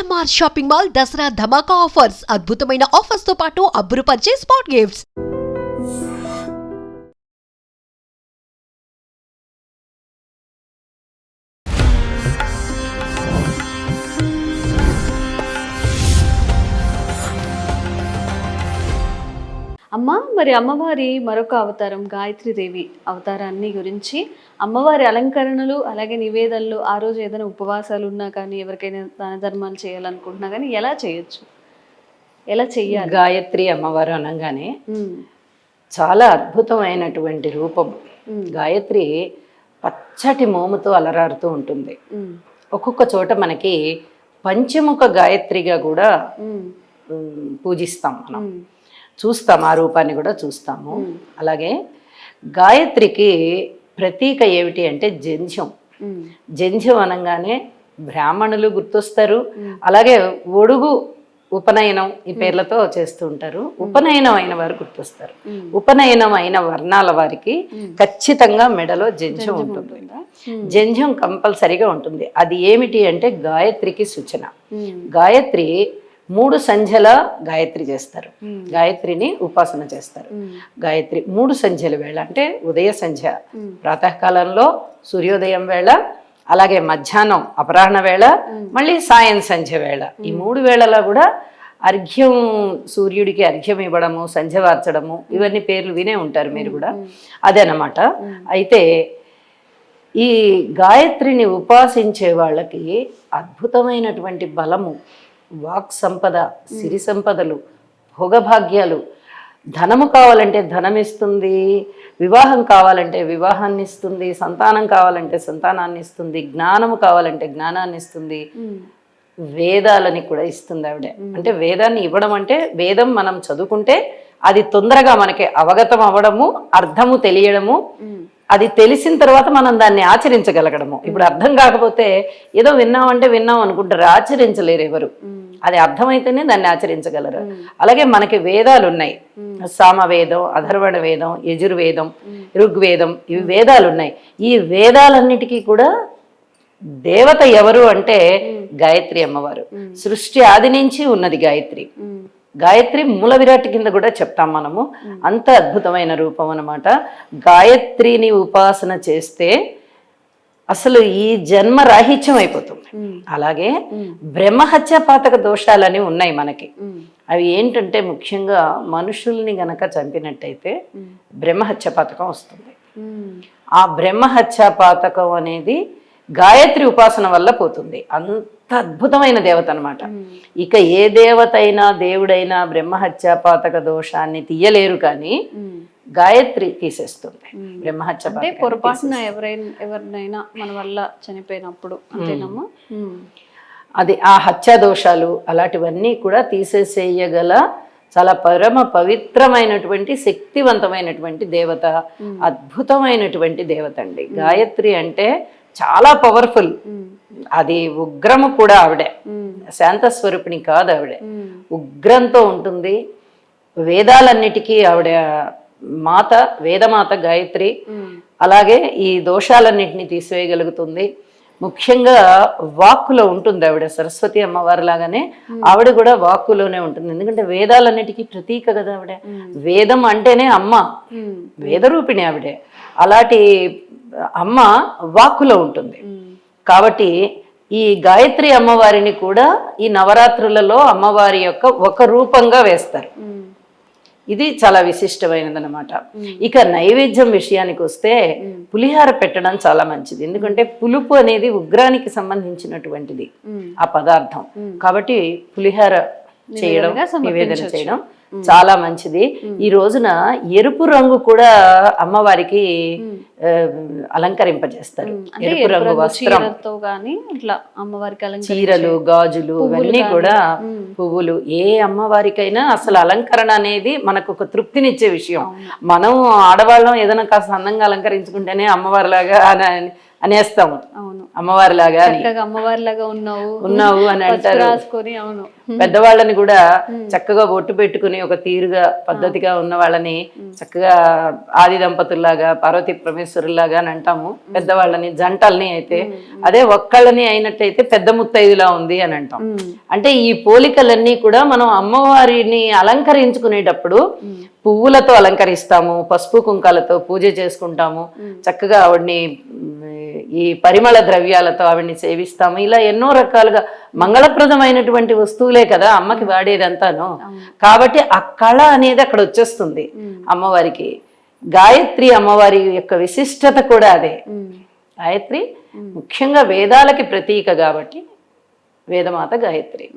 CMR shopping mall Dasara ధమాకా offers అద్భుతమైన offers తో పాటు అబ్బురుపరిచే స్పాట్ గిఫ్ట్స్. అమ్మ, మరి అమ్మవారి మరొక అవతారం గాయత్రీదేవి అవతారాన్ని గురించి, అమ్మవారి అలంకరణలు అలాగే నివేదనలు, ఆ రోజు ఏదైనా ఉపవాసాలు ఉన్నా కానీ, ఎవరికైనా దాన ధర్మాలు చేయాలనుకుంటున్నా కానీ ఎలా చేయొచ్చు, ఎలా చెయ్యాలి? గాయత్రి అమ్మవారు అనగానే చాలా అద్భుతమైనటువంటి రూపం. గాయత్రి పచ్చటి మోముతో అలరారుతూ ఉంటుంది. ఒక్కొక్క చోట మనకి పంచముఖ గాయత్రిగా కూడా పూజిస్తాం, మనం చూస్తాం, ఆ రూపాన్ని కూడా చూస్తాము. అలాగే గాయత్రికి ప్రతీక ఏమిటి అంటే జంధ్యం. జంధ్యం అనగానే బ్రాహ్మణులు గుర్తొస్తారు. అలాగే ఒడుగు, ఉపనయనం ఈ పేర్లతో చేస్తూ ఉంటారు. ఉపనయనం అయిన వారు గుర్తొస్తారు. ఉపనయనం అయిన వర్ణాల వారికి ఖచ్చితంగా మెడలో జంధ్యం ఉంటుంది. జంధ్యం కంపల్సరిగా ఉంటుంది. అది ఏమిటి అంటే గాయత్రికి సూచన. గాయత్రి 3 సంధ్యల గాయత్రి చేస్తారు. గాయత్రిని ఉపాసన చేస్తారు. గాయత్రి 3 సంధ్యల వేళ అంటే ఉదయ సంధ్య, ప్రాతకాలంలో సూర్యోదయం వేళ, అలాగే మధ్యాహ్నం అపరాహ్న వేళ, మళ్ళీ సాయం సంధ్య వేళ. ఈ 3 వేళలా కూడా అర్ఘ్యం, సూర్యుడికి అర్ఘ్యం ఇవ్వడము, సంధ్య వార్చడము, ఇవన్నీ పేర్లు వినే ఉంటారు మీరు కూడా. అదేనమాట. అయితే ఈ గాయత్రిని ఉపాసించే వాళ్ళకి అద్భుతమైనటువంటి బలము, వాక్ సంపద, సిరి సంపదలు, భోగభాగ్యాలు, ధనము కావాలంటే ధనం ఇస్తుంది, వివాహం కావాలంటే వివాహాన్ని ఇస్తుంది, సంతానం కావాలంటే సంతానాన్ని ఇస్తుంది, జ్ఞానము కావాలంటే జ్ఞానాన్ని ఇస్తుంది, వేదాలని కూడా ఇస్తుంది ఆవిడ. అంటే వేదాన్ని ఇవ్వడం అంటే వేదం మనం చదువుకుంటే అది తొందరగా మనకి అవగతం అవ్వడము, అర్థము తెలియడము, అది తెలిసిన తర్వాత మనం దాన్ని ఆచరించగలగడము. ఇప్పుడు అర్థం కాకపోతే ఏదో విన్నామంటే విన్నాం అనుకుంటారు, ఆచరించలేరు ఎవరు. అది అర్థమైతేనే దాన్ని ఆచరించగలరు. అలాగే మనకి వేదాలు ఉన్నాయి. సామవేదం, అథర్వణ వేదం, యజుర్వేదం, ఋగ్వేదం, ఇవి వేదాలు ఉన్నాయి. ఈ వేదాలన్నిటికీ కూడా దేవత ఎవరు అంటే గాయత్రి అమ్మవారు. సృష్టి ఆది నుంచి ఉన్నది గాయత్రి. గాయత్రి మూల విరాట్ కింద కూడా చెప్తాం మనము. అంత అద్భుతమైన రూపం అన్నమాట. గాయత్రిని ఉపాసన చేస్తే అసలు ఈ జన్మ రాహిత్యం అయిపోతుంది. అలాగే బ్రహ్మహత్య పాతక దోషాలని ఉన్నాయి మనకి. అవి ఏంటంటే ముఖ్యంగా మనుషుల్ని గనక చంపినట్టయితే బ్రహ్మహత్య పాతకం వస్తుంది. ఆ బ్రహ్మహత్య పాతకం అనేది గాయత్రి ఉపాసన వల్ల పోతుంది. అంత అద్భుతమైన దేవత అనమాట. ఇక ఏ దేవత అయినా దేవుడైనా బ్రహ్మహత్య పాతక దోషాన్ని తీయలేరు, కానీ గాయత్రి తీసేస్తుంది బ్రహ్మహత్య. పొరపాటున ఎవరినైనా మన వల్ల చనిపోయినప్పుడు అంతేనమ్మా, అది ఆ హత్య దోషాలు అలాంటివన్నీ కూడా తీసేసేయగల చాలా పరమ పవిత్రమైనటువంటి శక్తివంతమైనటువంటి దేవత, అద్భుతమైనటువంటి దేవత అండి గాయత్రి. అంటే చాలా పవర్ఫుల్. అది ఉగ్రము కూడా ఆవిడే, శాంత స్వరూపిణి కాదు ఆవిడే, ఉగ్రంతో ఉంటుంది. వేదాలన్నిటికీ ఆవిడ మాత, వేదమాత గాయత్రి. అలాగే ఈ దోషాలన్నిటిని తీసివేయగలుగుతుంది. ముఖ్యంగా వాక్కులో ఉంటుంది ఆవిడ. సరస్వతి అమ్మవారి లాగానే ఆవిడ కూడా వాక్కులోనే ఉంటుంది. ఎందుకంటే వేదాలన్నిటికీ ప్రతీక కదా ఆవిడ. వేదం అంటేనే అమ్మ, వేదరూపిణి ఆవిడే. అలాంటి అమ్మ వాక్కులో ఉంటుంది. కాబట్టి ఈ గాయత్రి అమ్మవారిని కూడా ఈ నవరాత్రులలో అమ్మవారి యొక్క ఒక రూపంగా వేస్తారు. ఇది చాలా విశిష్టమైనదన్నమాట. ఇక నైవేద్యం విషయానికి వస్తే పులిహార పెట్టడం చాలా మంచిది. ఎందుకంటే పులుపు అనేది ఉగ్రానికి సంబంధించినటువంటిది ఆ పదార్థం. కాబట్టి పులిహార చేయడం, నివేదన చేయడం చాలా మంచిది. ఈ రోజున ఎరుపు రంగు కూడా అమ్మవారికి అలంకరింపజేస్తారు. ఎరుపు రంగు వస్త్రం, చీరలు, గాజులు, ఇవన్నీ కూడా పువ్వులు. ఏ అమ్మవారికైనా అసలు అలంకరణ అనేది మనకు ఒక తృప్తినిచ్చే విషయం. మనం ఆడవాళ్ళం ఏదైనా కాస్త అందంగా అలంకరించుకుంటేనే అమ్మవారిలాగా అనేస్తాము అవును, అమ్మవారిలాగా అని. చక్కగా అమ్మవారిలాగా ఉన్నావు అని అంటారు. రాసుకొని. అవును, పెద్దవాళ్ళని కూడా చక్కగా బొట్టు పెట్టుకుని ఒక తీరుగా పద్ధతిగా ఉన్న వాళ్ళని చక్కగా ఆది దంపతుల్లాగా పార్వతీ పరమేశ్వరులాగా అని అంటాము పెద్దవాళ్ళని, జంటల్ని. అయితే అదే ఒక్కళ్ళని అయినట్టయితే పెద్ద ముత్తైదులా ఉంది అని అంటాం. అంటే ఈ పోలికలన్నీ కూడా మనం అమ్మవారిని అలంకరించుకునేటప్పుడు పువ్వులతో అలంకరిస్తాము, పసుపు కుంకాలతో పూజ చేసుకుంటాము, చక్కగా ఆవిడ్ని ఈ పరిమళ ద్రవ్యాలతో ఆవిడ్ని సేవిస్తాము. ఇలా ఎన్నో రకాలుగా మంగళప్రదమైనటువంటి వస్తువులే కదా అమ్మకి వాడేదంతాను. కాబట్టి ఆ కళ అనేది అక్కడ వచ్చేస్తుంది అమ్మవారికి. గాయత్రి అమ్మవారి యొక్క విశిష్టత కూడా అదే. గాయత్రి ముఖ్యంగా వేదాలకి ప్రతీక కాబట్టి వేదమాత గాయత్రి.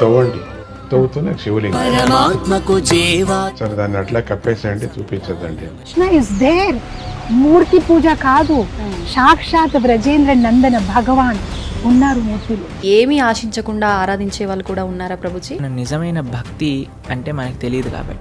తవ్వండి, తవ్వుతూనే శివలింగం. సరే దాన్ని అట్లా కప్పేసేయండి, చూపించదండి. Krishna is there. మూర్తి పూజ కాదు, సాక్షాత్ బ్రజేంద్ర నందన భగవాన్ ఉన్నారు మూర్తిలో. ఏమీ ఆశించకుండా ఆరాధించే వాళ్ళు కూడా ఉన్నారా ప్రభుజీ? నిజమైన భక్తి అంటే మనకు తెలియదు కాబట్టి